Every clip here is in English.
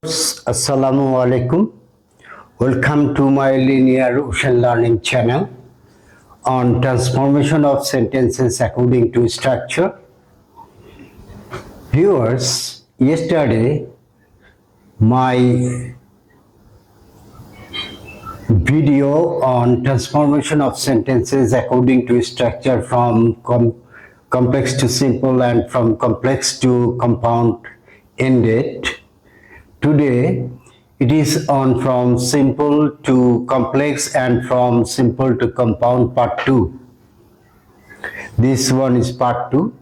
Assalamu alaikum. Welcome to my linear ocean learning channel on transformation of sentences according to structure. Viewers, yesterday my video on transformation of sentences according to structure from complex to simple and from complex to compound ended. Today, it is on from simple to complex and from simple to compound part 2. This one is part 2.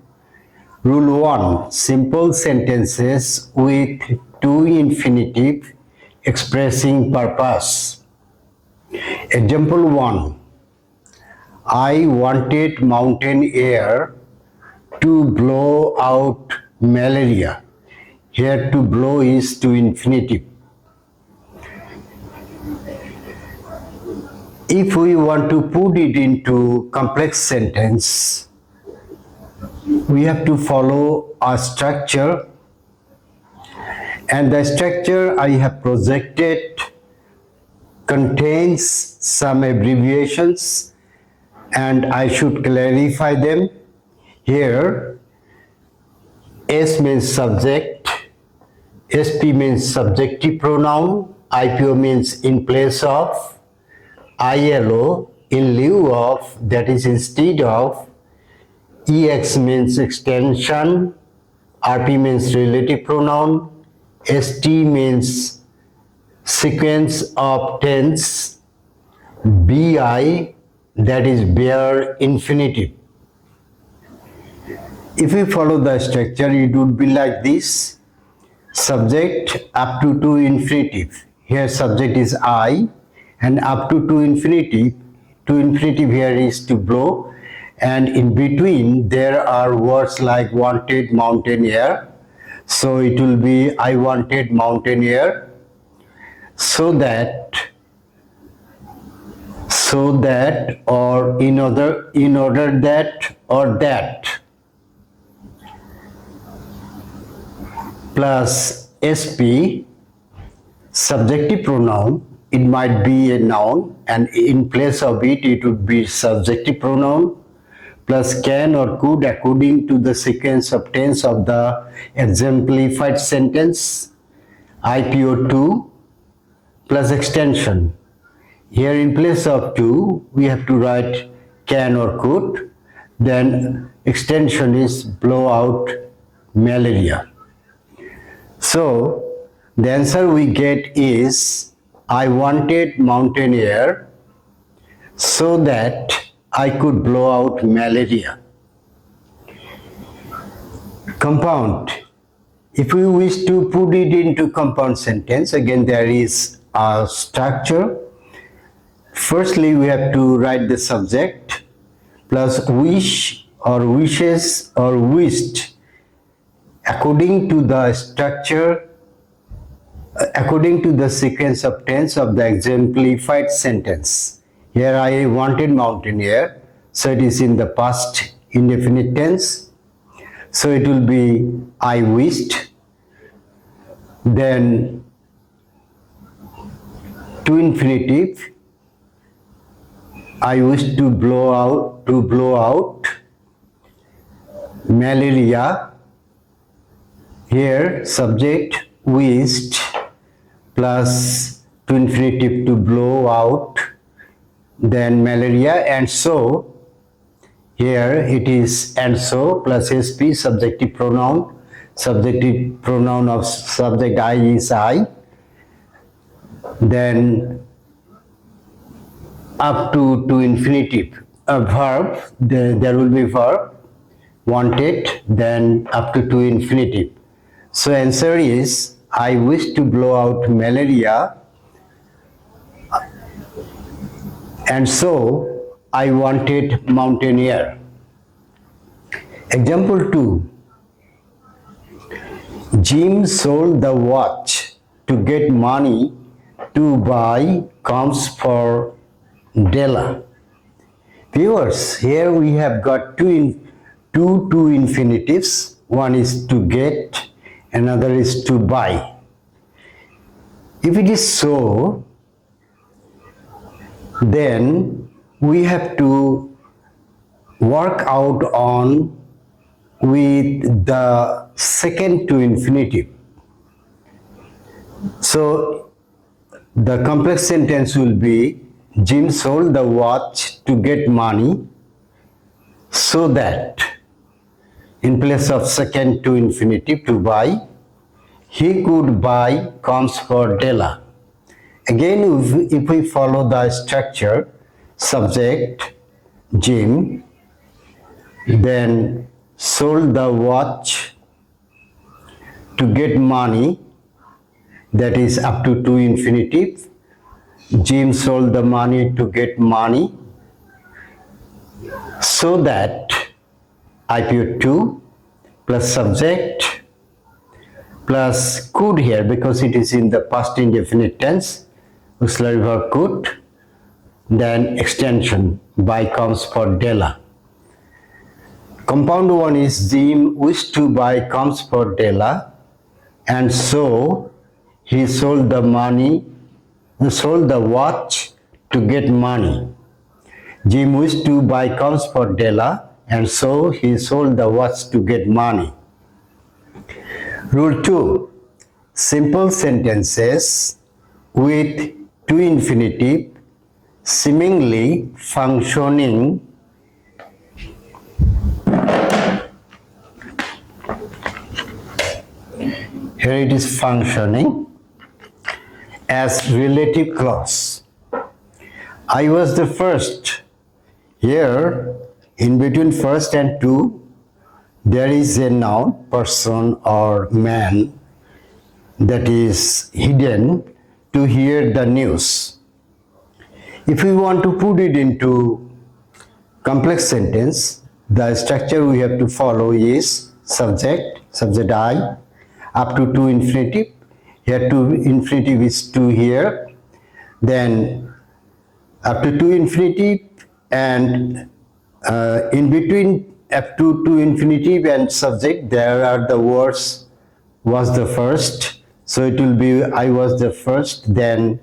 Rule 1. Simple sentences with two infinitive expressing purpose. Example 1. I wanted mountain air to blow out malaria. Here to blow is to infinitive. If we want to put it into complex sentence, we have to follow a structure, and the structure I have projected contains some abbreviations and I should clarify them. Here, S means subject, SP means subjective pronoun, IPO means in place of, ILO in lieu of, that is instead of, EX means extension, RP means relative pronoun, ST means sequence of tense, BI that is bare infinitive. If we follow the structure, it would be like this. Subject up to infinitive. Here subject is I, and up to infinitive. To infinitive here is to blow, and in between there are words like wanted mountain air. So it will be I wanted mountain air so that or in order that or that, plus SP, subjective pronoun. It might be a noun, and in place of it, it would be subjective pronoun, plus can or could according to the sequence of tense of the exemplified sentence, IPO2, plus extension. Here in place of to, we have to write can or could, then extension is blow out malaria. So, the answer we get is I wanted mountain air so that I could blow out malaria. Compound. If we wish to put it into compound sentence, again there is a structure. Firstly, we have to write the subject plus wish or wishes or wished according to the structure, according to the sequence of tense of the exemplified sentence. Here I wanted mountain air, so it is in the past indefinite tense. So it will be I wished, then to infinitive, I wish to blow out malaria. Here subject wished plus to infinitive to blow out, then malaria, and so here it is and so plus SP, subjective pronoun of subject I is I, then up to infinitive, a verb, there will be verb wanted, then up to infinitive. So answer is I wish to blow out malaria, and so I wanted mountain air. Example 2. Jim sold the watch to get money to buy combs for Della. Viewers, here we have got two infinitives. One is to get, another is to buy. If it is so, then we have to work out on with the second to infinitive. So the complex sentence will be Jim sold the watch to get money so that, in place of second to infinitive to buy, he could buy comes for Della. Again, if we follow the structure, subject Jim, then sold the watch to get money, that is up to infinitive. Jim sold the money to get money so that upto plus subject plus could here, because it is in the past indefinite tense, auxiliary verb could, then extension by comes for Della. Compound one is Jim wished to buy comes for Della, and so he sold the watch to get money. Jim wished to buy comes for Della, and so he sold the watch to get money. Rule 2. Simple sentences with to infinitive seemingly functioning here it is functioning as relative clause. I was the first. Here, in between first and to, there is a noun, person or man, that is hidden to hear the news. If we want to put it into complex sentence, the structure we have to follow is subject I, up to infinitive. Here to infinitive is to hear, then up to infinitive, and in between up to infinitive and subject there are the words was the first, so it will be I was the first, then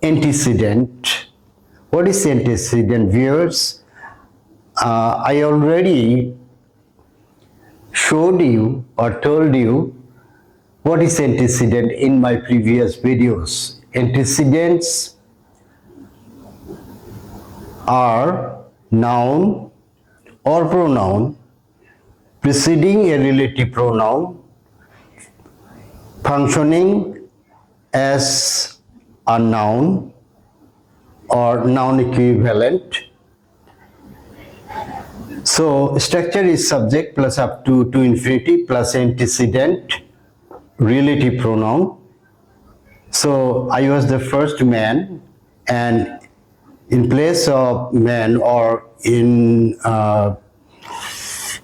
antecedent. What is antecedent, viewers? I already showed you or told you what is antecedent in my previous videos. Antecedents are noun or pronoun preceding a relative pronoun functioning as a noun or noun equivalent. So structure is subject plus up to infinitive plus antecedent relative pronoun. So I was the first man, and in place of man or in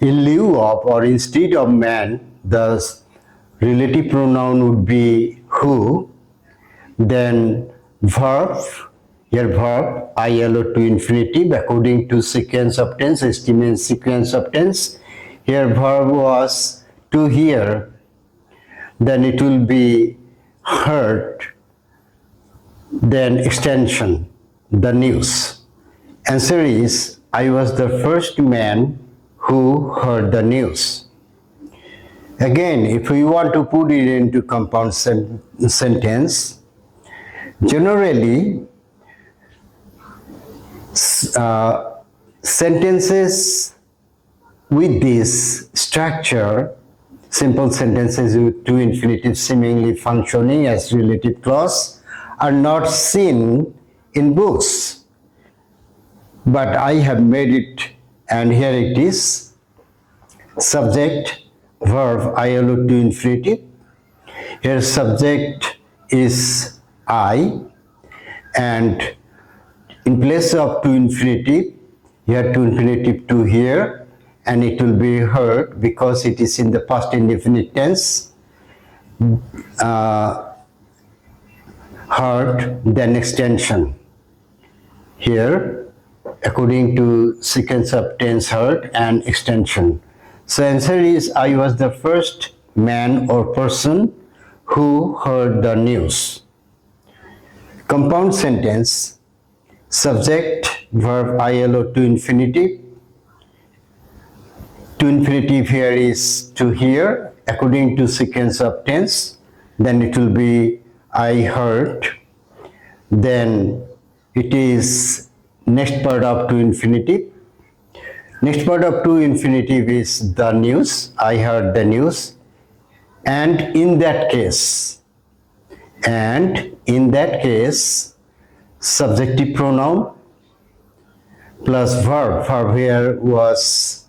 lieu of or instead of man, the relative pronoun would be who. Then verb, here verb ILO to infinitive according to sequence of tense, estimate sequence of tense. Here verb was to hear, then it will be heard, then extension, the news. Answer is I was the first man who heard the news. Again, if we want to put it into compound sentence, generally sentences with this structure, simple sentences with to infinitive seemingly functioning as relative clause, are not seen in books, but I have made it, and here it is. Subject verb ILO to infinitive. Here subject is I, and in place of to infinitive, here to infinitive to hear, and it will be heard because it is in the past indefinite tense. Heard, then extension. Here, according to sequence of tense, heard and extension. So answer is I was the first man or person who heard the news. Compound sentence, subject, verb, ilo to infinitive. To infinitive here is to hear according to sequence of tense. Then it will be I heard. Then it is next part of to infinitive. Next part of to infinitive is the news. I heard the news. And in that case, subjective pronoun plus verb here was,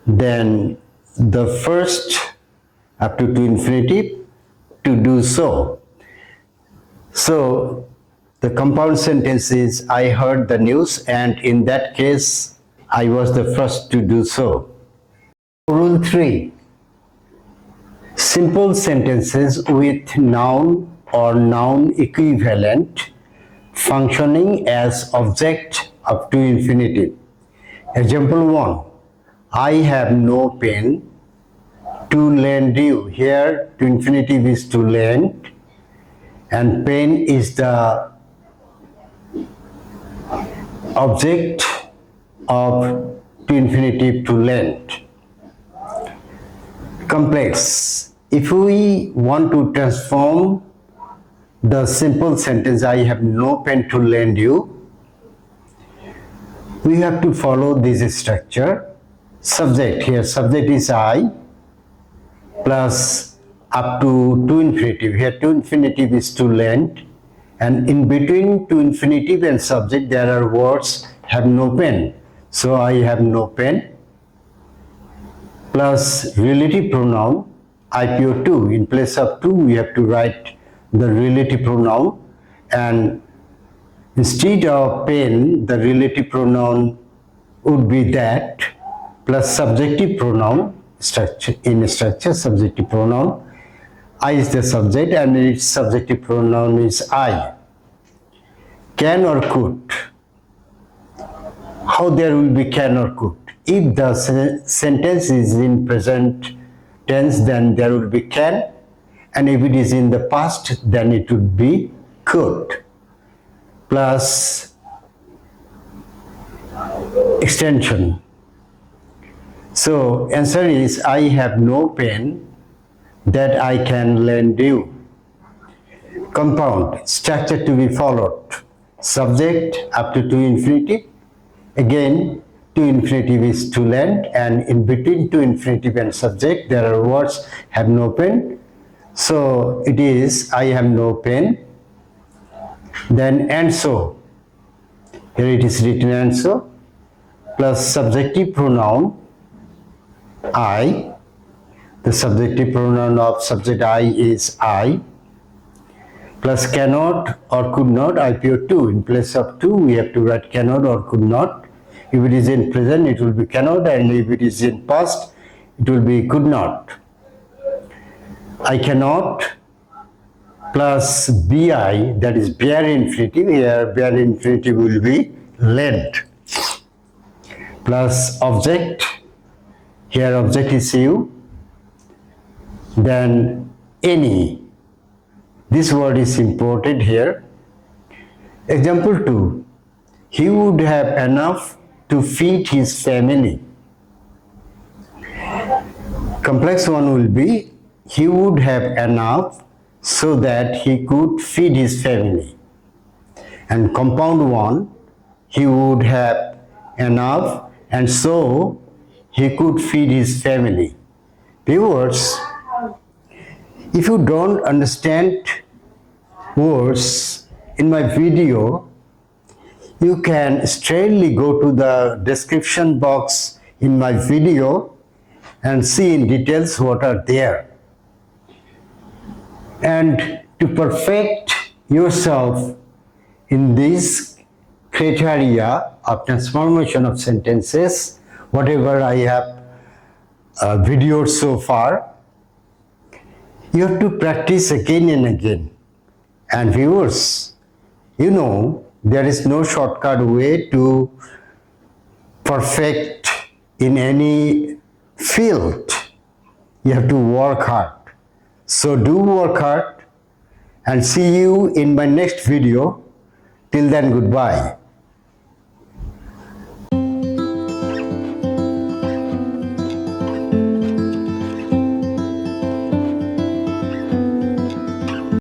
then the first up to infinitive, to do so. So the compound sentence is I heard the news, and in that case I was the first to do so. Rule 3. Simple sentences with noun or noun equivalent functioning as object up to infinitive. Example 1. I have no pen to lend you. Here to infinitive is to lend, and pen is the object of to infinitive to lend. Complex. If we want to transform the simple sentence I have no pen to lend you, we have to follow this structure. Subject, here subject is I plus up to infinitive. Here to infinitive is to lend, and in between to infinitive and subject there are words have no pen. So I have no pen plus relative pronoun IPO 2. In place of 2 we have to write the relative pronoun, and instead of pen the relative pronoun would be that plus subjective pronoun structure. In structure, subjective pronoun, I is the subject and its subjective pronoun is I. Can or could. How there will be can or could? If the sentence is in present tense, then there will be can, and if it is in the past, then it would be could. Plus extension. So answer is I have no pen that I can lend you. Compound structure to be followed. Subject up to infinitive. Again, to infinitive is to lend, and in between to infinitive and subject there are words have no pen. So it is I have no pen. Then and so. Here it is written and so plus subjective pronoun I. The subjective pronoun of subject I is I, plus cannot or could not IPO 2. In place of 2 we have to write cannot or could not. If it is in present it will be cannot, and if it is in past it will be could not. I cannot plus bi, that is bare infinitive. Here bare infinitive will be lent, plus object. Here object is you. Then any. This word is imported here. Example 2. He would have enough to feed his family. Complex one will be he would have enough so that he could feed his family. And compound one, he would have enough and so he could feed his family. Viewers, if you don't understand words in my video, you can straightly go to the description box in my video and see in details what are there. And to perfect yourself in this criteria of transformation of sentences, whatever I have videoed so far, you have to practice again and again. And viewers, you know, there is no shortcut way to perfect in any field. You have to work hard. So do work hard and see you in my next video. Till then, goodbye.